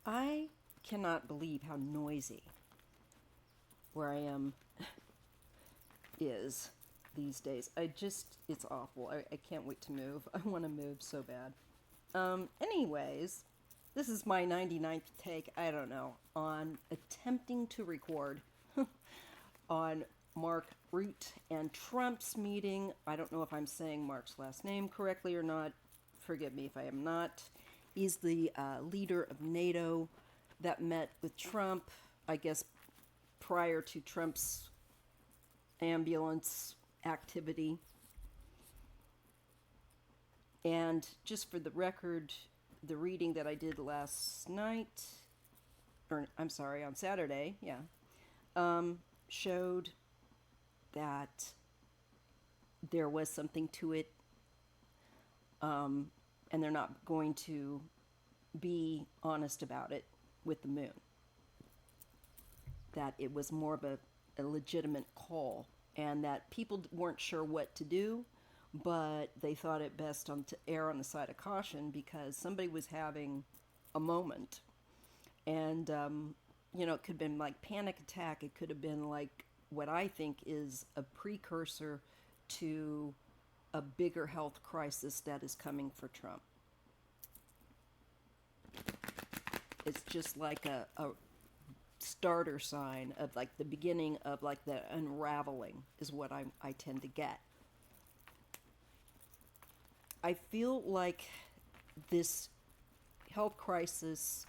I cannot believe how noisy where I am is these days. It's awful. I can't wait to move. I want to move so bad. Anyways, this is my 99th take, I don't know, on attempting to record on Mark Rutte and Trump's meeting. I don't know if I'm saying Mark's last name correctly or not. Forgive me if I am not. He's the leader of NATO that met with Trump, I guess, prior to Trump's ambulance activity. And just for the record, the reading that I did last night, or I'm sorry, on Saturday, showed that there was something to it, and they're not going to be honest about it with the moon. That it was more of a legitimate call, and that people weren't sure what to do, but they thought it best to err on the side of caution because somebody was having a moment. And, it could have been like panic attack. It could have been like what I think is a precursor to a bigger health crisis that is coming for Trump. It's just like a starter sign of like the beginning of like the unraveling is what I tend to get. I feel like this health crisis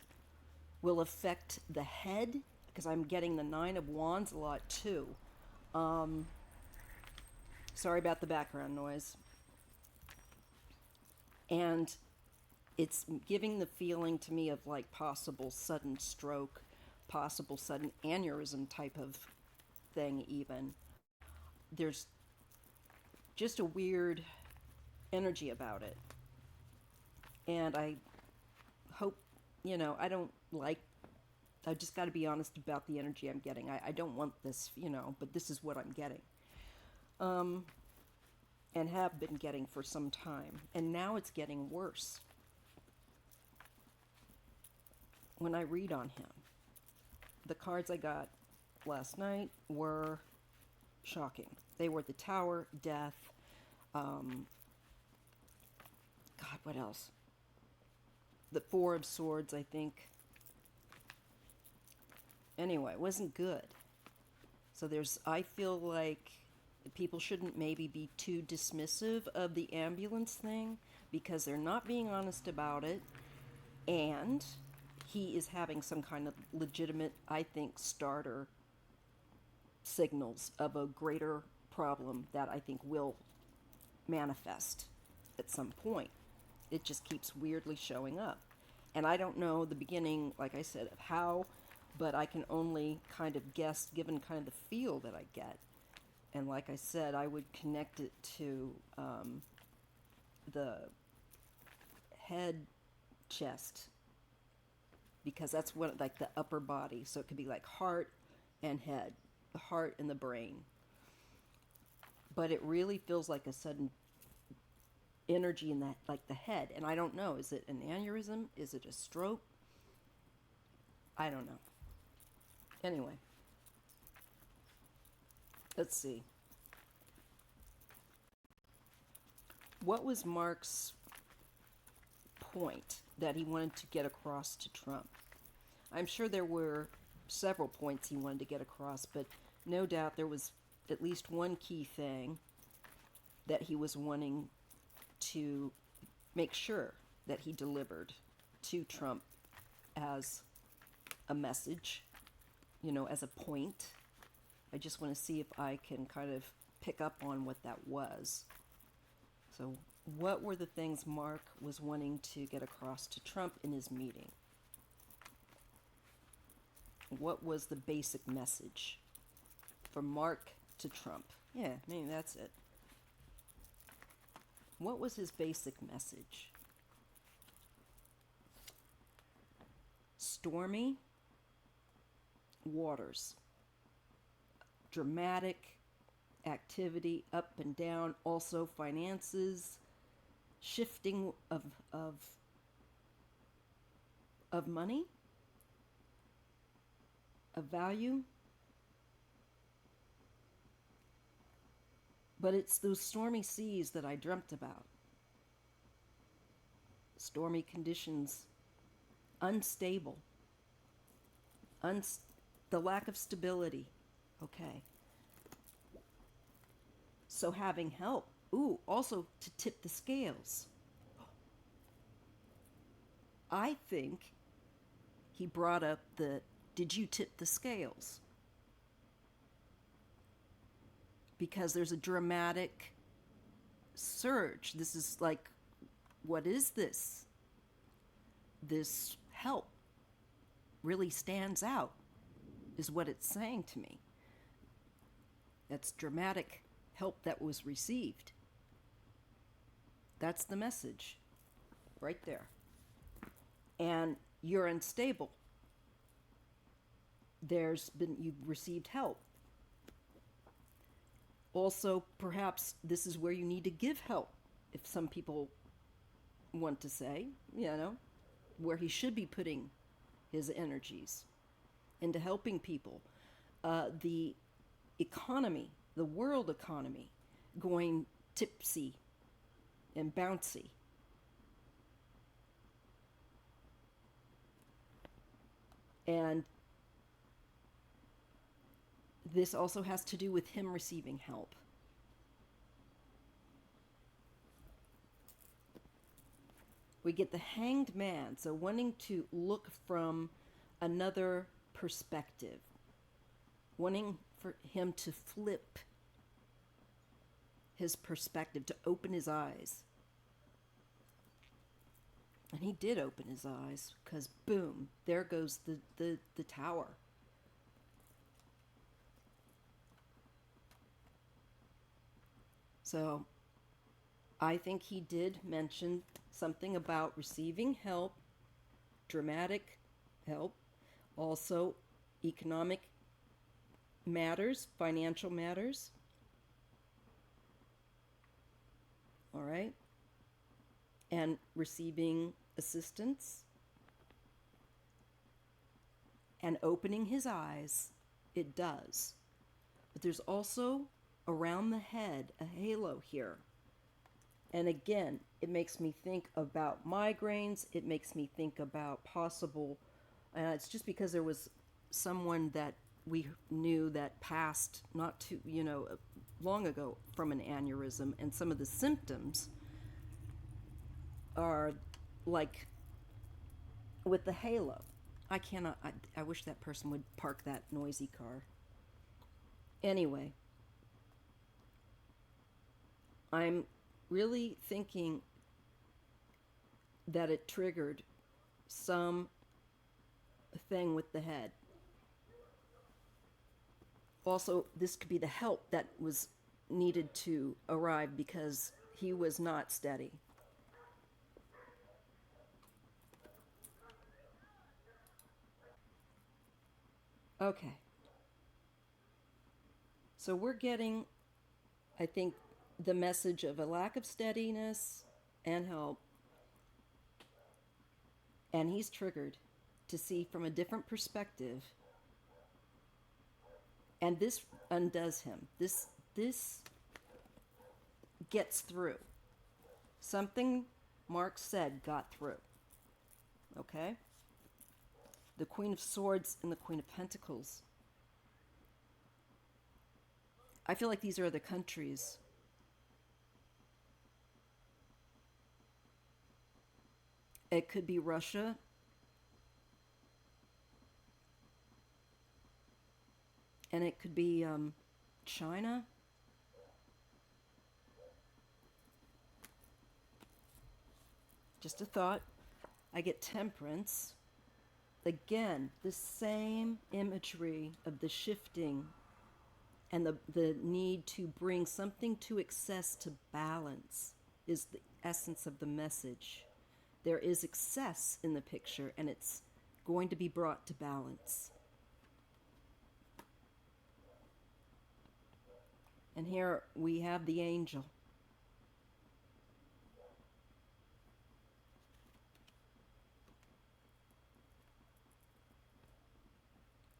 will affect the head because I'm getting the Nine of Wands a lot too. Sorry about the background noise. And it's giving the feeling to me of like possible sudden stroke, possible sudden aneurysm type of thing, even. There's just a weird energy about it. And I hope, I don't like, I just got to be honest about the energy I'm getting. I don't want this, but this is what I'm getting. And have been getting for some time. And now it's getting worse. When I read on him, the cards I got last night were shocking. They were the Tower, Death, God, what else? The Four of Swords, I think. Anyway, it wasn't good. So I feel like people shouldn't maybe be too dismissive of the ambulance thing because they're not being honest about it. And he is having some kind of legitimate, I think, starter signals of a greater problem that I think will manifest at some point. It just keeps weirdly showing up. And I don't know the beginning, like I said, of how, but I can only kind of guess given kind of the feel that I get. And like I said, I would connect it to the head, chest, because that's what, like the upper body. So it could be like heart and head, the heart and the brain. But it really feels like a sudden energy in that, like the head. And I don't know, is it an aneurysm? Is it a stroke? I don't know. Anyway, let's see. What was Mark's point that he wanted to get across to Trump? I'm sure there were several points he wanted to get across, but no doubt there was at least one key thing that he was wanting to make sure that he delivered to Trump as a message, as a point. I just want to see if I can kind of pick up on what that was. So, what were the things Mark was wanting to get across to Trump in his meeting? What was the basic message from Mark to Trump? Yeah, maybe that's it. What was his basic message? Stormy waters, dramatic activity, up and down, also finances, shifting of money, of value. But it's those stormy seas that I dreamt about. Stormy conditions, unstable, the lack of stability. Okay. So having help. Ooh, also to tip the scales. I think he brought up the, did you tip the scales? Because there's a dramatic surge. This is like, what is this? This help really stands out, is what it's saying to me. That's dramatic help that was received. That's the message right there. And you're unstable. You've received help. Also, perhaps this is where you need to give help, if some people want to say, where he should be putting his energies into helping people. The economy, the world economy, going tipsy and bouncy. And this also has to do with him receiving help. We get the Hanged Man, so wanting to look from another perspective, wanting for him to flip his perspective, to open his eyes. And he did open his eyes, because boom, there goes the tower. So I think he did mention something about receiving help, dramatic help, also economic matters, financial matters. All right? And receiving assistance and opening his eyes, it does. But there's also around the head a halo here. And again, it makes me think about migraines. It makes me think about possible, it's just because there was someone that we knew that passed not too, long ago from an aneurysm, and some of the symptoms are like with the halo. I wish that person would park that noisy car. Anyway, I'm really thinking that it triggered some thing with the head. Also, this could be the help that was needed to arrive because he was not steady. Okay. So we're getting, I think, the message of a lack of steadiness and help. And he's triggered to see from a different perspective. And this undoes him. This gets through. Something Mark said got through. Okay? The Queen of Swords and the Queen of Pentacles. I feel like these are the countries. It could be Russia. And it could be China. Just a thought. I get Temperance. Again, the same imagery of the shifting and the need to bring something to excess to balance is the essence of the message. There is excess in the picture, and it's going to be brought to balance. And here we have the angel.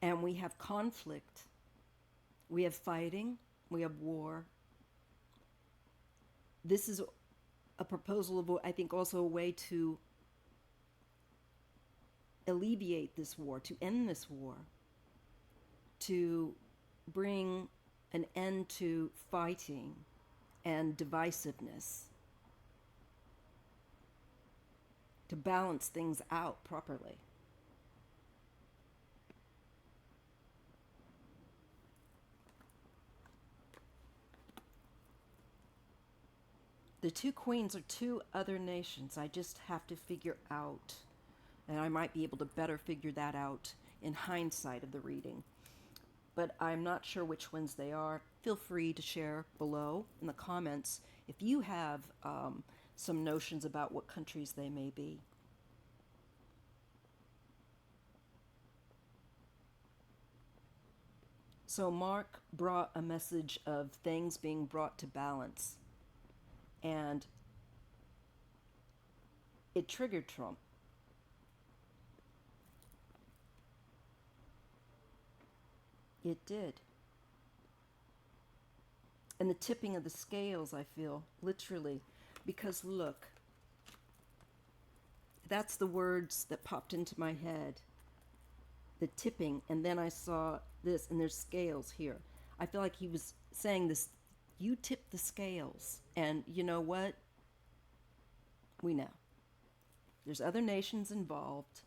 And we have conflict. We have fighting. We have war. This is a proposal of, I think, also a way to alleviate this war, to end this war, to bring an end to fighting and divisiveness, to balance things out properly. The two queens are two other nations. I just have to figure out, and I might be able to better figure that out in hindsight of the reading. But I'm not sure which ones they are. Feel free to share below in the comments if you have some notions about what countries they may be. So Mark brought a message of things being brought to balance. And it triggered Trump. It did. And the tipping of the scales, I feel, literally. Because look, that's the words that popped into my head. The tipping, and then I saw this, and there's scales here. I feel like he was saying this, you tip the scales. And you know what? We know. There's other nations involved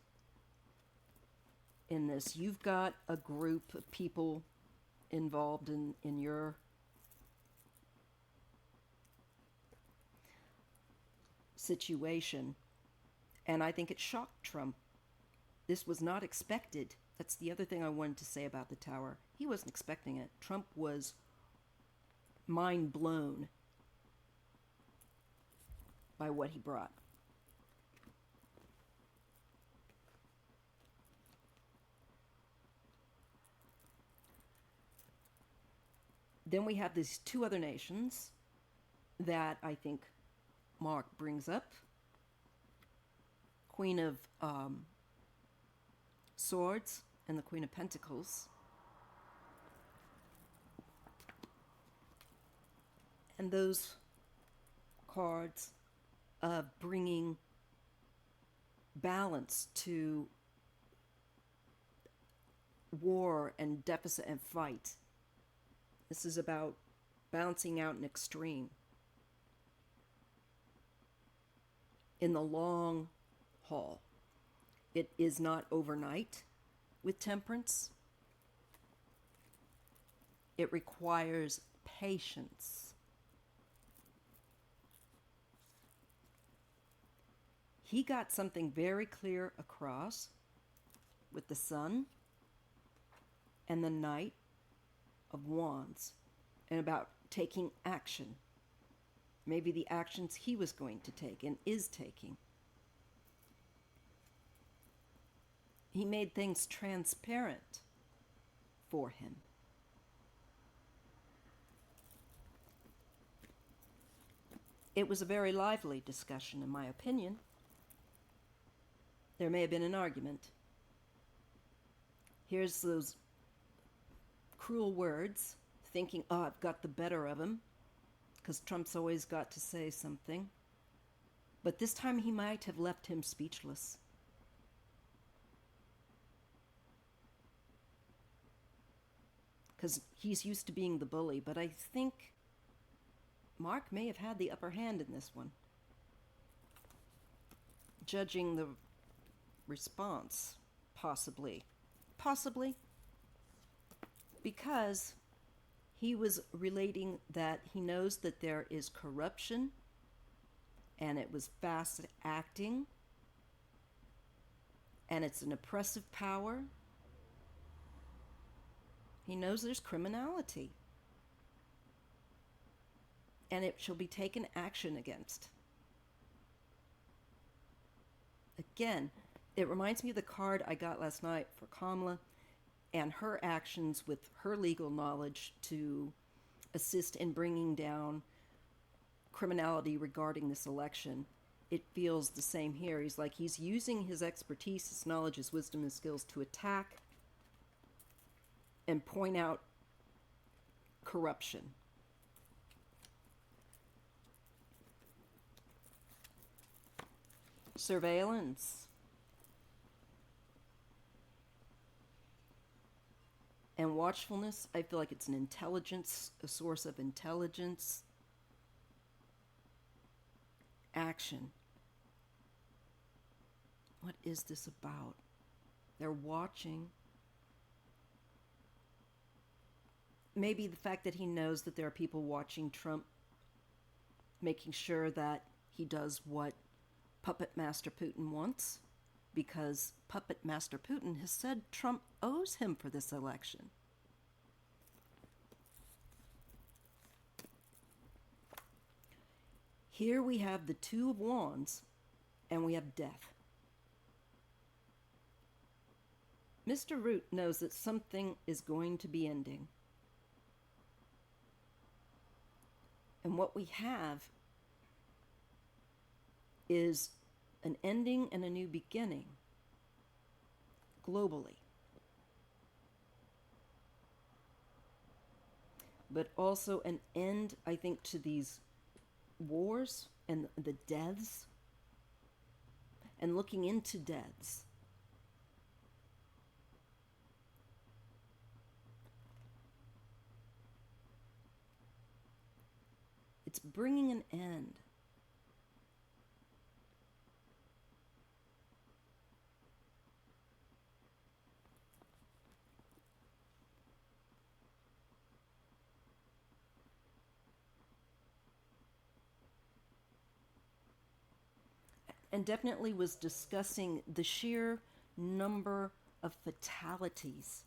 in this. You've got a group of people involved in your situation. And I think it shocked Trump. This was not expected. That's the other thing I wanted to say about the tower. He wasn't expecting it. Trump was mind blown by what he brought. Then we have these two other nations that I think Mark brings up. Queen of Swords and the Queen of Pentacles. And those cards of bringing balance to war and deficit and fight. This is about balancing out an extreme. In the long haul. It is not overnight with temperance. It requires patience. He got something very clear across with the Sun and the Knight of Wands, and about taking action. Maybe the actions he was going to take and is taking. He made things transparent for him. It was a very lively discussion, in my opinion. There may have been an argument. Here's those cruel words, thinking, oh, I've got the better of him, because Trump's always got to say something. But this time he might have left him speechless. Because he's used to being the bully, but I think Mark may have had the upper hand in this one. Judging the response, possibly. Possibly. Because he was relating that he knows that there is corruption, and it was fast acting, and it's an oppressive power. He knows there's criminality, and it shall be taken action against. Again, it reminds me of the card I got last night for Kamala and her actions with her legal knowledge to assist in bringing down criminality regarding this election. It feels the same here. He's using his expertise, his knowledge, his wisdom, his skills to attack and point out corruption. Surveillance. And watchfulness, I feel like it's an intelligence, a source of intelligence. Action. What is this about? They're watching. Maybe the fact that he knows that there are people watching Trump, making sure that he does what Puppet Master Putin wants, because Puppet Master Putin has said Trump owes him for this election. Here we have the Two of Wands, and we have death. Mr. Rutte knows that something is going to be ending. And what we have is an ending and a new beginning globally. But also an end, I think, to these wars and the deaths, and looking into deaths. It's bringing an end. And definitely was discussing the sheer number of fatalities.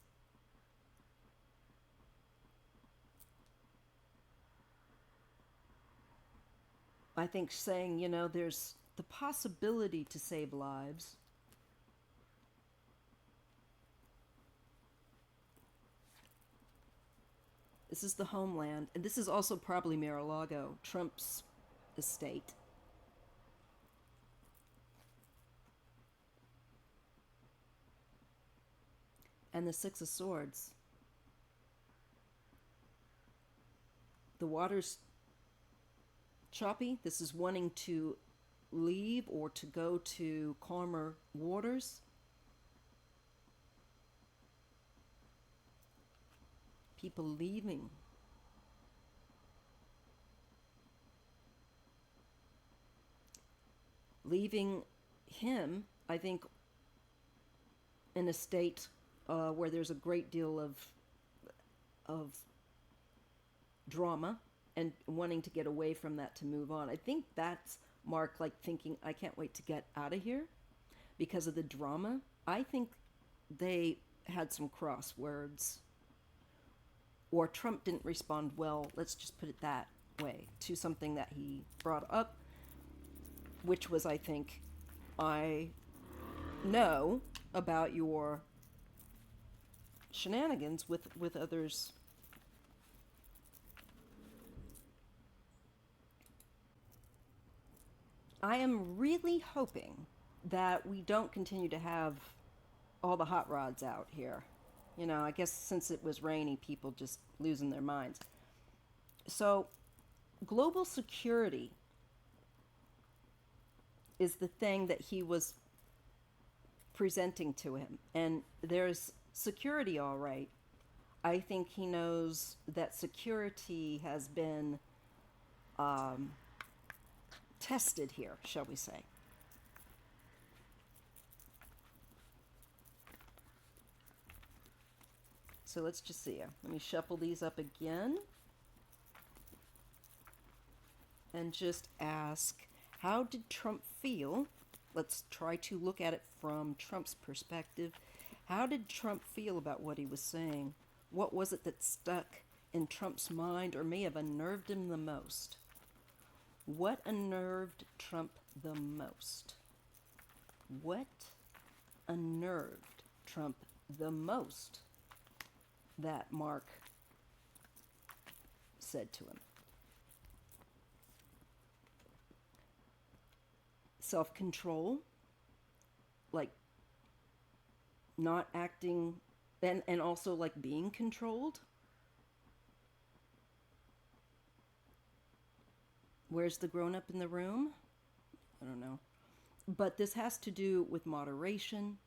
I think saying, there's the possibility to save lives. This is the homeland, and this is also probably Mar-a-Lago, Trump's estate. And the Six of Swords. The water's choppy. This is wanting to leave or to go to calmer waters. People leaving. Leaving him, I think, in a state where there's a great deal of drama, and wanting to get away from that to move on. I think that's Mark thinking, I can't wait to get out of here because of the drama. I think they had some crosswords, or Trump didn't respond well, let's just put it that way, to something that he brought up, which was, I think, I know about your shenanigans with others. I am really hoping that we don't continue to have all the hot rods out here. I guess since it was rainy, people just losing their minds. So, global security is the thing that he was presenting to him. And there's security, all right. I think he knows that security has been tested here, shall we say. So let's just see. Let me shuffle these up again. And just ask, how did Trump feel? Let's try to look at it from Trump's perspective. How did Trump feel about what he was saying? What was it that stuck in Trump's mind or may have unnerved him the most? What unnerved Trump the most? What unnerved Trump the most that Mark said to him? Self-control, like not acting And also like being controlled. Where's the grown up in the room? I don't know. But this has to do with moderation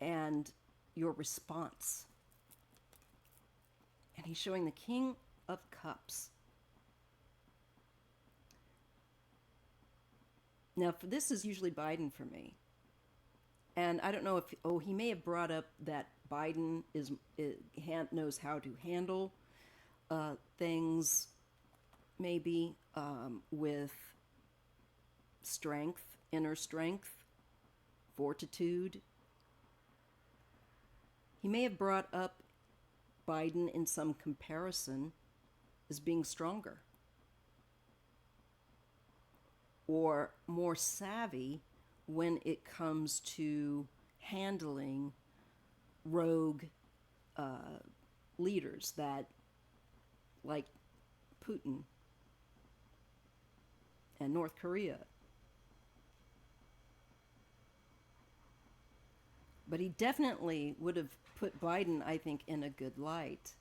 and your response. And he's showing the King of Cups. Now, this is usually Biden for me. And I don't know if, he may have brought up that Biden knows how to handle things, maybe with strength, inner strength, fortitude. He may have brought up Biden in some comparison as being stronger or more savvy when it comes to handling rogue leaders that, like Putin and North Korea. But he definitely would have put Biden, I think, in a good light.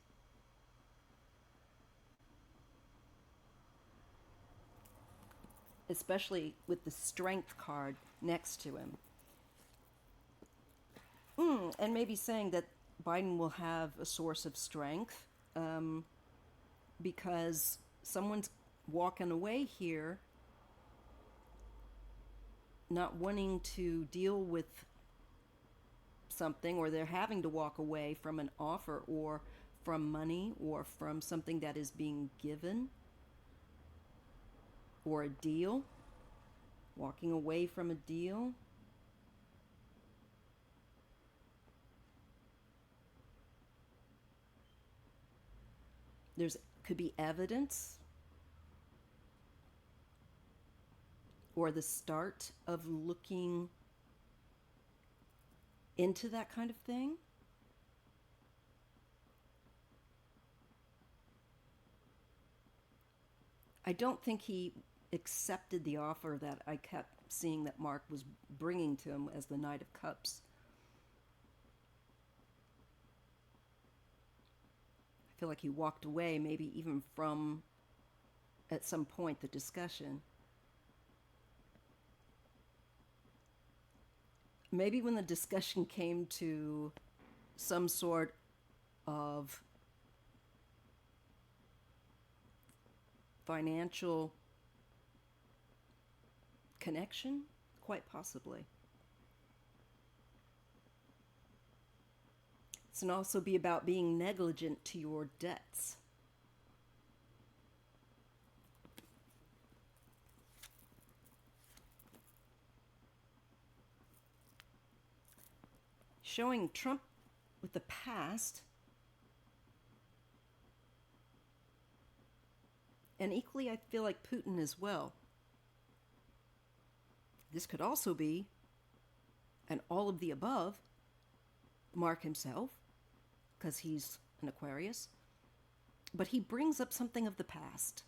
Especially with the strength card next to him. And maybe saying that Biden will have a source of strength because someone's walking away here not wanting to deal with something, or they're having to walk away from an offer or from money or from something that is being given or a deal, walking away from a deal. There's could be evidence or the start of looking into that kind of thing. I don't think he accepted the offer that I kept seeing that Mark was bringing to him as the Knight of Cups. I feel like he walked away, maybe even from, at some point, the discussion. Maybe when the discussion came to some sort of financial connection, quite possibly. It can also be about being negligent to your debts. Showing Trump with the past, and equally I feel like Putin as well. This could also be, and all of the above, Mark himself, because he's an Aquarius, but he brings up something of the past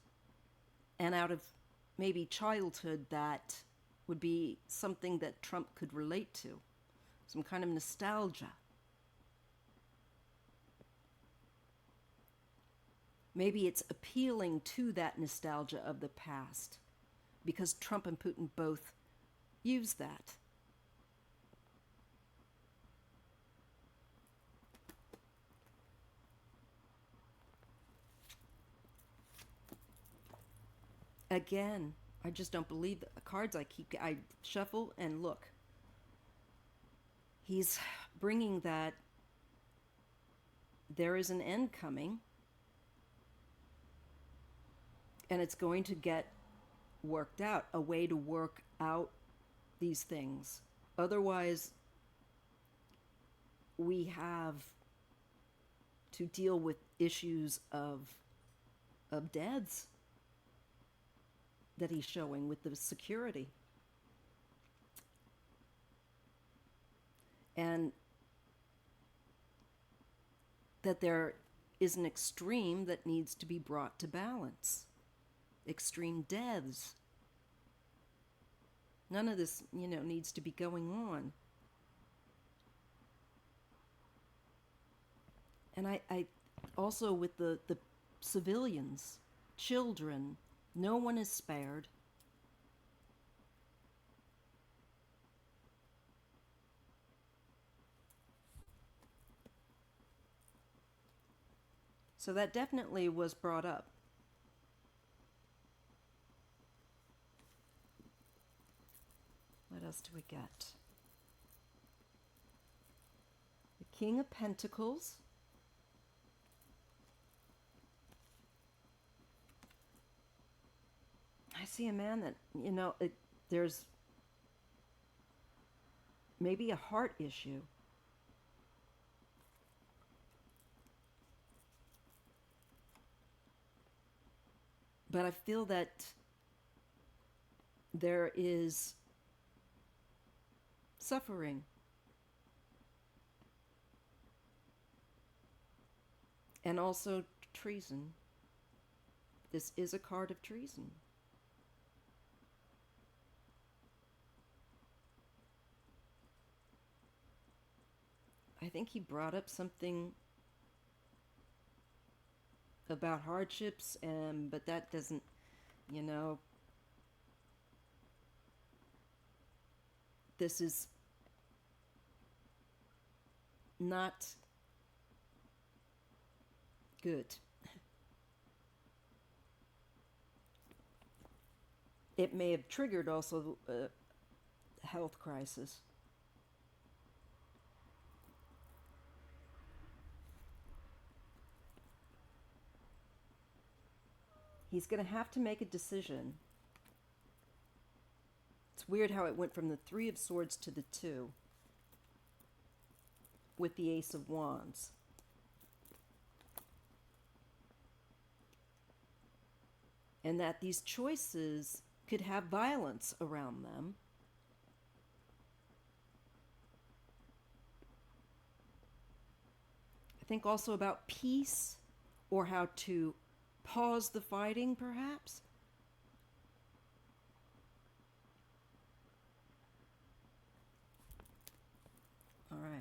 and out of maybe childhood that would be something that Trump could relate to, some kind of nostalgia. Maybe it's appealing to that nostalgia of the past because Trump and Putin both use that. Again, I just don't believe the cards I shuffle and look. He's bringing that there is an end coming and it's going to get worked out, a way to work out these things. Otherwise, we have to deal with issues of deaths that he's showing with the security. And that there is an extreme that needs to be brought to balance. Extreme deaths. None of this, needs to be going on. And I also with the civilians, children, no one is spared. So that definitely was brought up. What else do we get? The King of Pentacles. I see a man that, there's maybe a heart issue. But I feel that there is suffering. And also treason. This is a card of treason. I think he brought up something about hardships, but that doesn't, this is not good. It may have triggered also a health crisis. He's going to have to make a decision. It's weird how it went from the Three of Swords to the Two with the Ace of Wands. And that these choices could have violence around them. I think also about peace, or how to pause the fighting, perhaps. All right.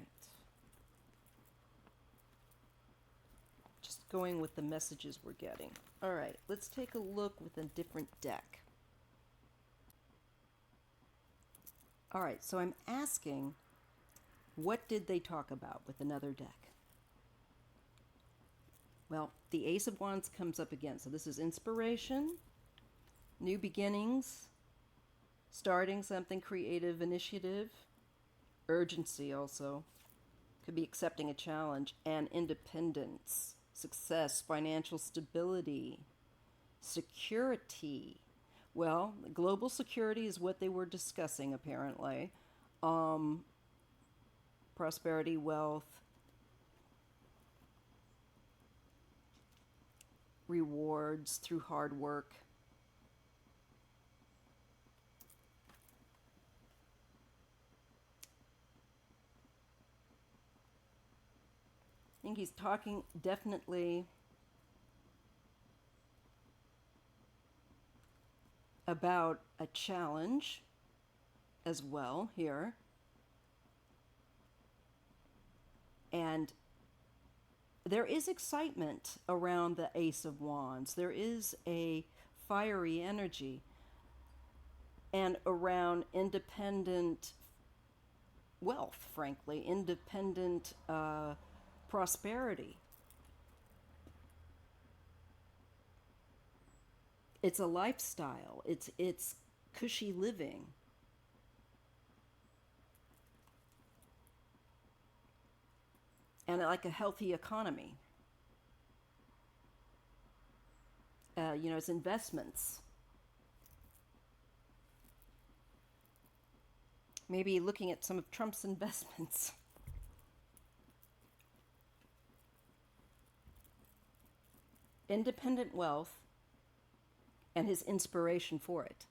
Just going with the messages we're getting. All right, let's take a look with a different deck. All right, so I'm asking, what did they talk about with another deck? Well, the Ace of Wands comes up again. So this is inspiration, new beginnings, starting something creative, initiative, urgency also. Could be accepting a challenge, and independence, success, financial stability, security. Well, global security is what they were discussing, apparently. Prosperity, wealth, rewards through hard work. I think he's talking definitely about a challenge as well here. And there is excitement around the Ace of Wands. There is a fiery energy, and around independent wealth, frankly, independent prosperity. It's a lifestyle. It's cushy living. And like a healthy economy. It's investments. Maybe looking at some of Trump's investments. Independent wealth and his inspiration for it.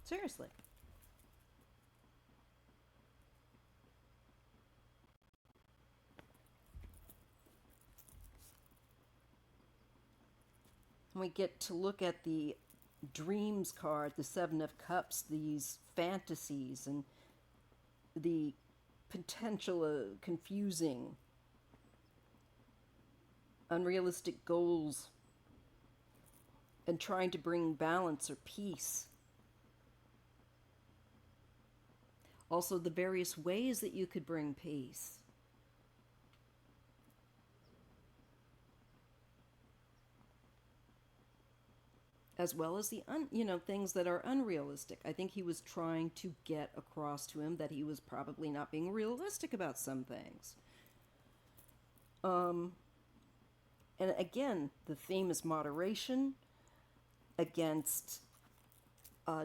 Seriously. And we get to look at the dreams card, the Seven of Cups, these fantasies and the potential confusing unrealistic goals and trying to bring balance or peace. Also, the various ways that you could bring peace. As well as the things that are unrealistic. I think he was trying to get across to him that he was probably not being realistic about some things. And again, the theme is moderation against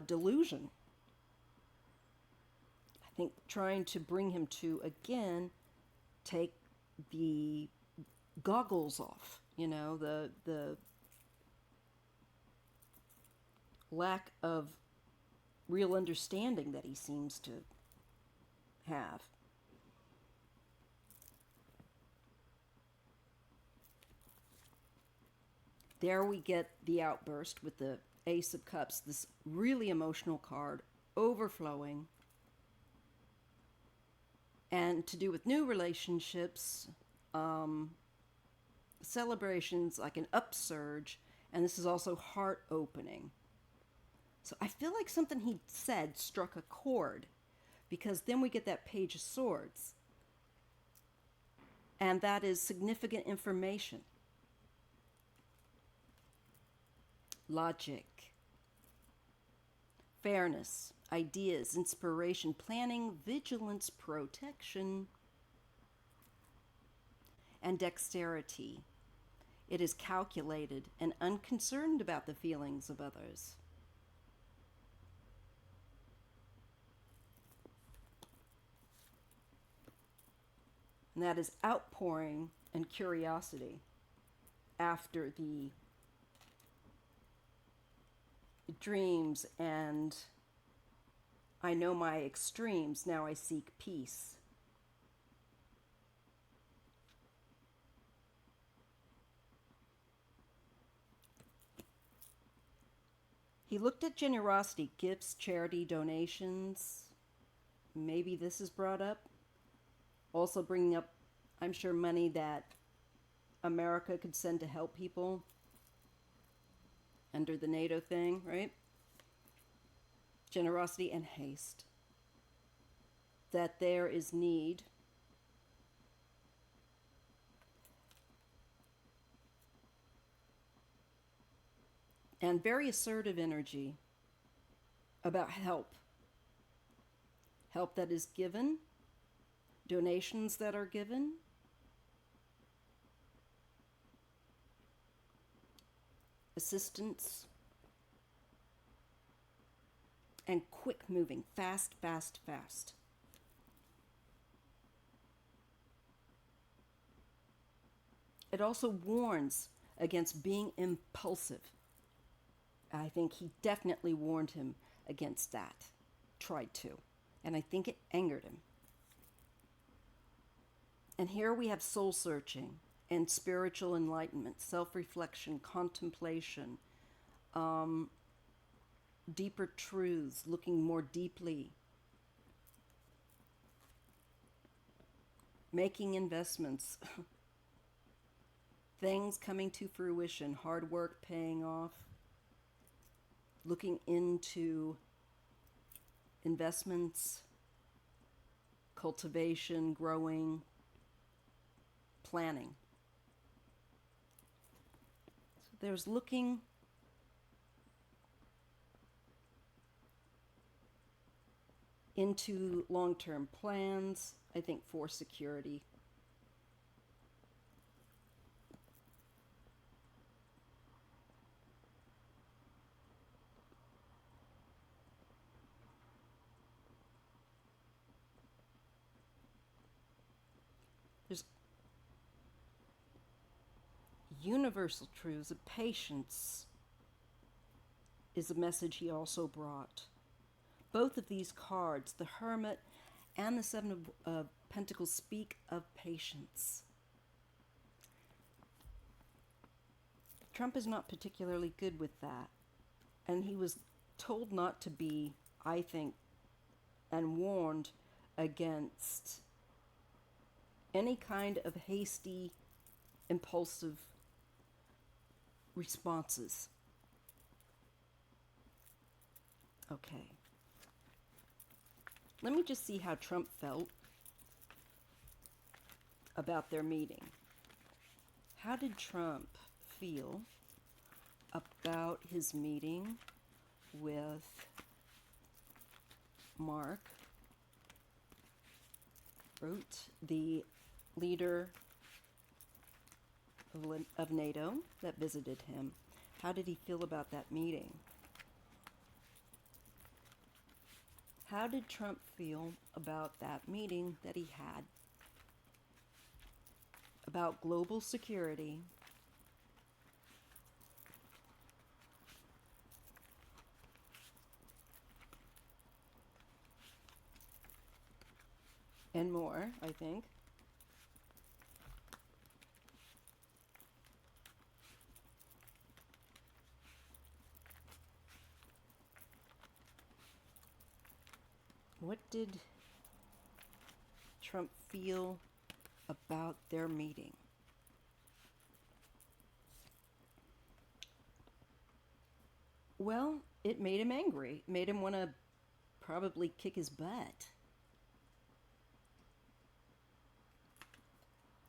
delusion. I think trying to bring him to, again, take the goggles off, the lack of real understanding that he seems to have. There we get the outburst with the Ace of Cups, this really emotional card, overflowing. And to do with new relationships, celebrations, like an upsurge, and this is also heart opening. So I feel like something he said struck a chord, because then we get that Page of Swords. And that is significant information. Logic, fairness, ideas, inspiration, planning, vigilance, protection, and dexterity. It is calculated and unconcerned about the feelings of others. And that is outpouring and curiosity after the dreams and I know my extremes, now I seek peace. He looked at generosity, gifts, charity, donations. Maybe this is brought up. Also bringing up, I'm sure, money that America could send to help people under the NATO thing, right? Generosity and haste. That there is need. And very assertive energy about help. Help that is given, donations that are given, assistance, and quick moving, fast, fast, fast. It also warns against being impulsive. I think he definitely warned him against that, tried to, and I think it angered him. And here we have soul searching and spiritual enlightenment, self-reflection, contemplation, deeper truths, looking more deeply, making investments, things coming to fruition, hard work paying off, looking into investments, cultivation, growing, planning. So there's looking into long-term plans, I think, for security. There's universal truths of patience is a message he also brought. Both of these cards, the Hermit and the Seven of Pentacles, speak of patience. Trump is not particularly good with that. And he was told not to be, I think, and warned against any kind of hasty, impulsive responses. Okay. Let me just see how Trump felt about their meeting. How did Trump feel about his meeting with Mark Rutte, the leader of NATO that visited him? How did he feel about that meeting? How did Trump feel about that meeting that he had about global security and more, I think? What did Trump feel about their meeting? Well, it made him angry. It made him want to probably kick his butt.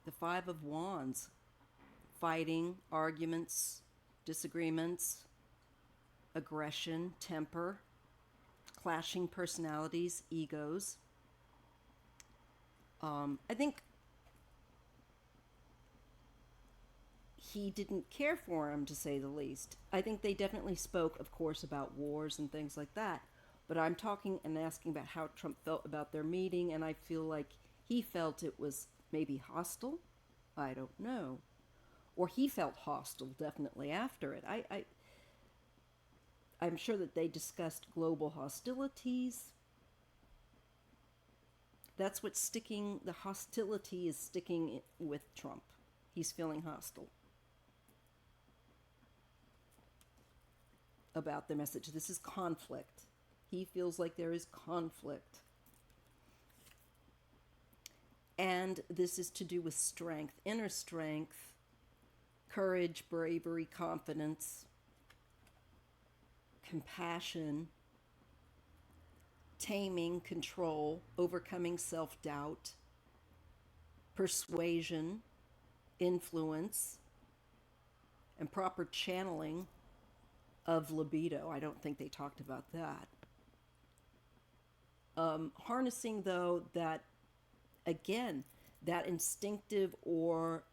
The Five of Wands. Fighting, arguments, disagreements, aggression, temper, clashing personalities, egos. I think he didn't care for him, to say the least. I think they definitely spoke, of course, about wars and things like that. But I'm talking and asking about how Trump felt about their meeting, and I feel like he felt it was maybe hostile. I don't know. Or he felt hostile, definitely, after it. I'm sure that they discussed global hostilities. That's what's sticking, the hostility is sticking with Trump. He's feeling hostile about the message. This is conflict. He feels like there is conflict. And this is to do with strength, inner strength, courage, bravery, confidence, compassion, taming, control, overcoming self-doubt, persuasion, influence, and proper channeling of libido. I don't think they talked about that. Harnessing, though, that, again, that instinctive or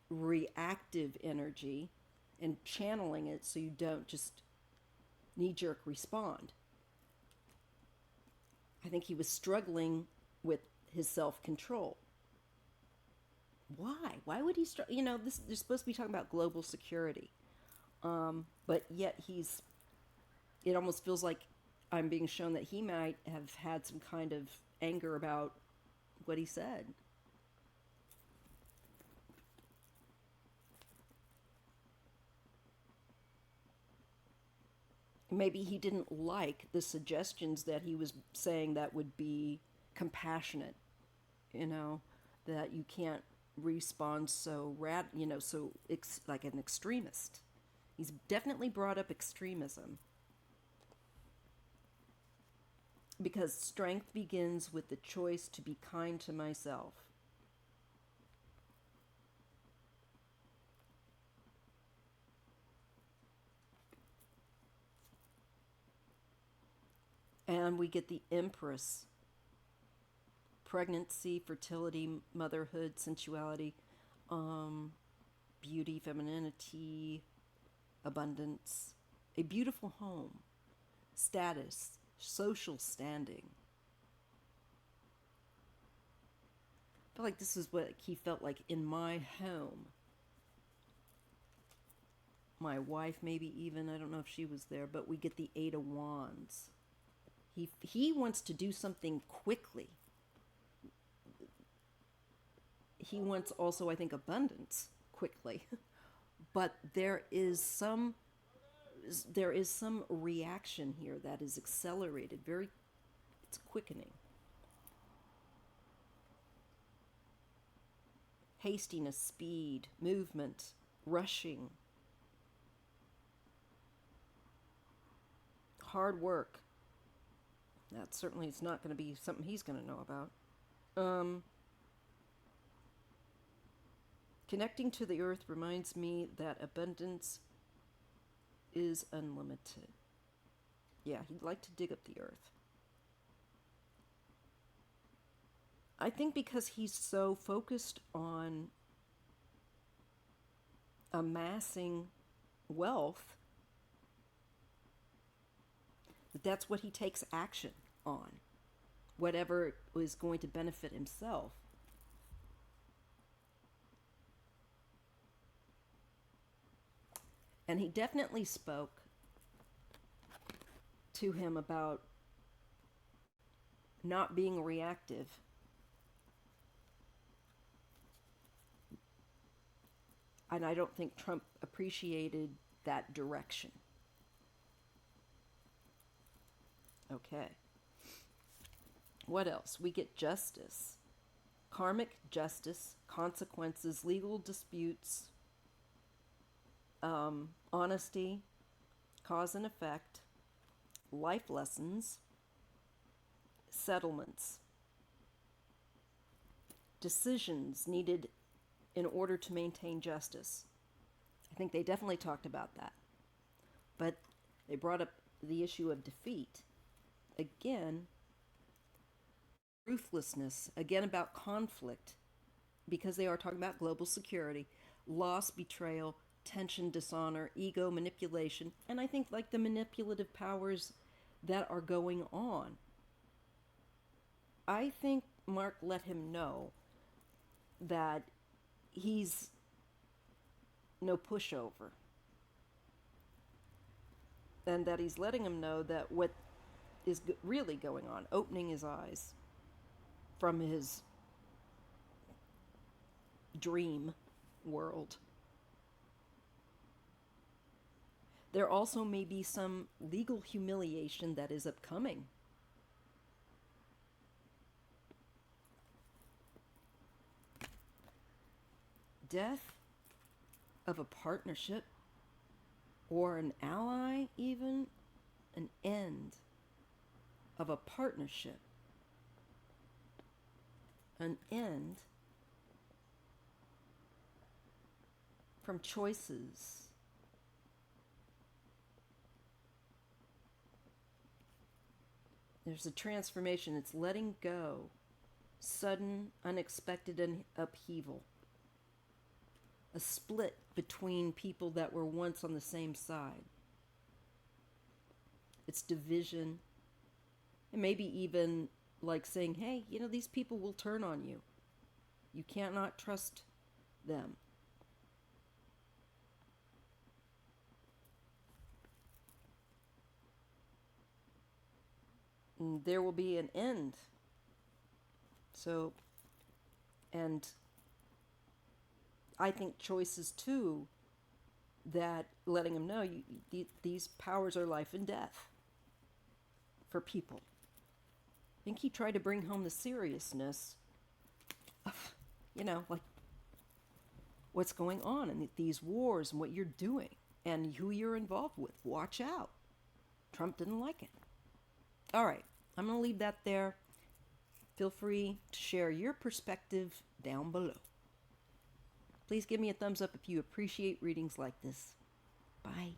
reactive energy and channeling it so you don't just knee-jerk respond. I think he was struggling with his self-control. Why? Why would he struggle? You know, they're supposed to be talking about global security. But yet it almost feels like I'm being shown that he might have had some kind of anger about what he said. Maybe he didn't like the suggestions that he was saying that would be compassionate, that you can't respond so like an extremist. He's definitely brought up extremism. Because strength begins with the choice to be kind to myself. And we get the Empress. Pregnancy, fertility, motherhood, sensuality, beauty, femininity, abundance, a beautiful home, status, social standing. I feel like this is what he felt like in my home. My wife, maybe even, I don't know if she was there, but we get the Eight of Wands. He wants to do something quickly. He wants also, I think, abundance quickly. But there is some reaction here that is accelerated. It's quickening. Hastiness, speed, movement, rushing. hard work. That certainly is not going to be something he's going to know about. Connecting to the earth reminds me that abundance is unlimited. Yeah, he'd like to dig up the earth. I think because he's so focused on amassing wealth, that's what he takes action on, whatever is going to benefit himself. And he definitely spoke to him about not being reactive. And I don't think Trump appreciated that direction. Okay. What else? We get justice. Karmic justice, consequences, legal disputes, honesty, cause and effect, life lessons, settlements, decisions needed in order to maintain justice. I think they definitely talked about that. But they brought up the issue of defeat. Again, ruthlessness. Again, about conflict. Because they are talking about global security. Loss, betrayal, tension, dishonor, ego, manipulation. And I think like the manipulative powers that are going on. I think Mark let him know that he's no pushover. And that he's letting him know that what is really going on, opening his eyes from his dream world. There also may be some legal humiliation that is upcoming. Death of a partnership or an ally, even an end of a partnership, an end from choices. There's a transformation. It's letting go, sudden, unexpected upheaval. A split between people that were once on the same side. It's division. And maybe even like saying, hey, these people will turn on you. You cannot trust them. And there will be an end. So, and I think choices too, that letting them know these powers are life and death for people. I think he tried to bring home the seriousness of, like what's going on in these wars and what you're doing and who you're involved with. Watch out. Trump didn't like it. All right, I'm going to leave that there. Feel free to share your perspective down below. Please give me a thumbs up if you appreciate readings like this. Bye.